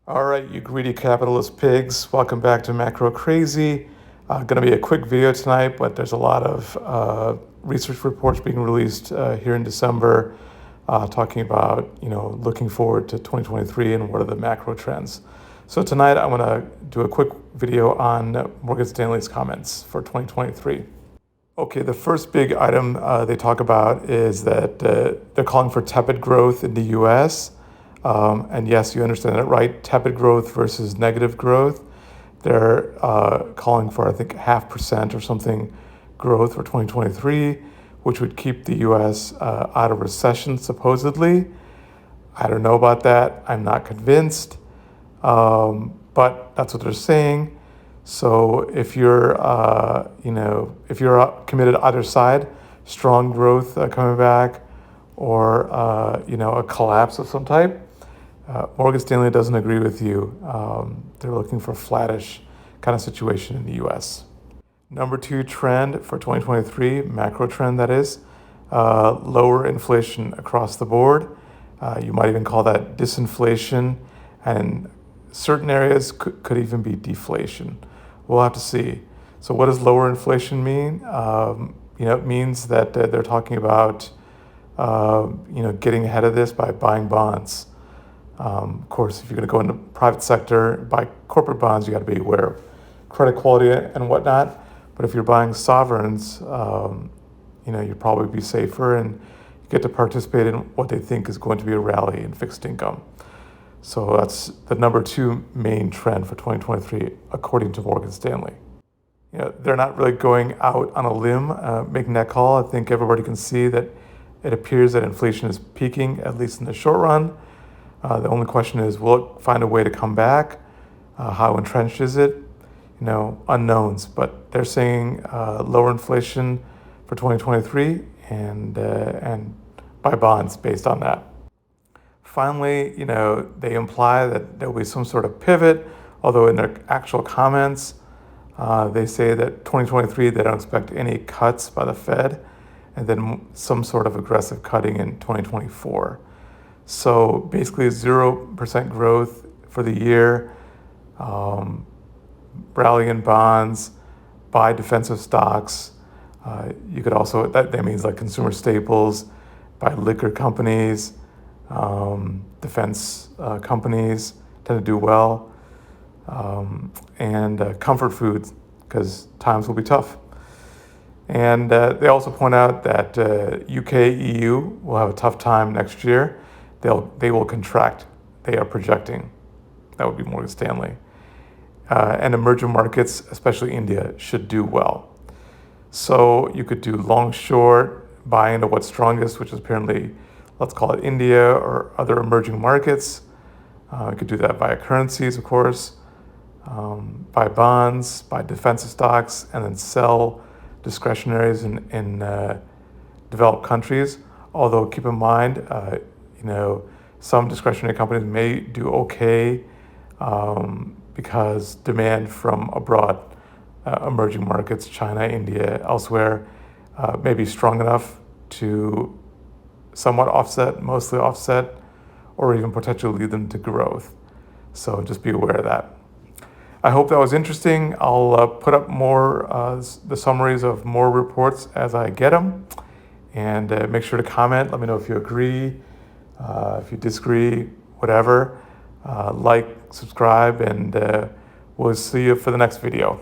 All right, you greedy capitalist pigs, welcome back to Macro Crazy. Going to be a quick video tonight, but there's a lot of research reports being released here in December talking about, looking forward to 2023 and what are the macro trends. So tonight I'm going to do a quick video on Morgan Stanley's comments for 2023. Okay, the first big item they talk about is that they're calling for tepid growth in the US. And yes, you understand it right, tepid growth versus negative growth. They're calling for, I think, 0.5% or something growth for 2023, which would keep the US out of recession, supposedly. I don't know about that. I'm not convinced. But that's what they're saying. So if you're, if you're committed to either side, strong growth coming back, or a collapse of some type, Morgan Stanley doesn't agree with you. They're looking for a flattish kind of situation in the U.S. Number 2 trend for 2023, macro trend that is, lower inflation across the board. You might even call that disinflation, and certain areas could even be deflation. We'll have to see. So what does lower inflation mean? It means that they're talking about, getting ahead of this by buying bonds. Of course, if you're going to go into private sector, buy corporate bonds, you got to be aware of credit quality and whatnot. But if you're buying sovereigns, you'd probably be safer and you get to participate in what they think is going to be a rally in fixed income. So that's the number 2 main trend for 2023, according to Morgan Stanley. They're not really going out on a limb, making that call. I think everybody can see that it appears that inflation is peaking, at least in the short run. The only question is, will it find a way to come back? How entrenched is it? Unknowns. But they're saying lower inflation for 2023 and buy bonds based on that. Finally, they imply that there will be some sort of pivot, although in their actual comments, they say that 2023, they don't expect any cuts by the Fed, and then some sort of aggressive cutting in 2024. So basically 0% growth for the year, rally in bonds, buy defensive stocks. You could also, that means like consumer staples, buy liquor companies, defense companies tend to do well, and comfort foods, because times will be tough. And they also point out that UK, EU will have a tough time next year. They will contract. They are projecting. That would be Morgan Stanley. And emerging markets, especially India, should do well. So you could do long, short, buy into what's strongest, which is apparently, let's call it India or other emerging markets. You could do that via currencies, of course, buy bonds, buy defensive stocks, and then sell discretionaries in developed countries. Although keep in mind, some discretionary companies may do okay because demand from abroad, emerging markets, China, India, elsewhere, may be strong enough to somewhat offset, mostly offset, or even potentially lead them to growth. So just be aware of that. I hope that was interesting. I'll put up more, the summaries of more reports as I get them. And make sure to comment. Let me know if you agree, if you disagree, whatever. Like, subscribe, and we'll see you for the next video.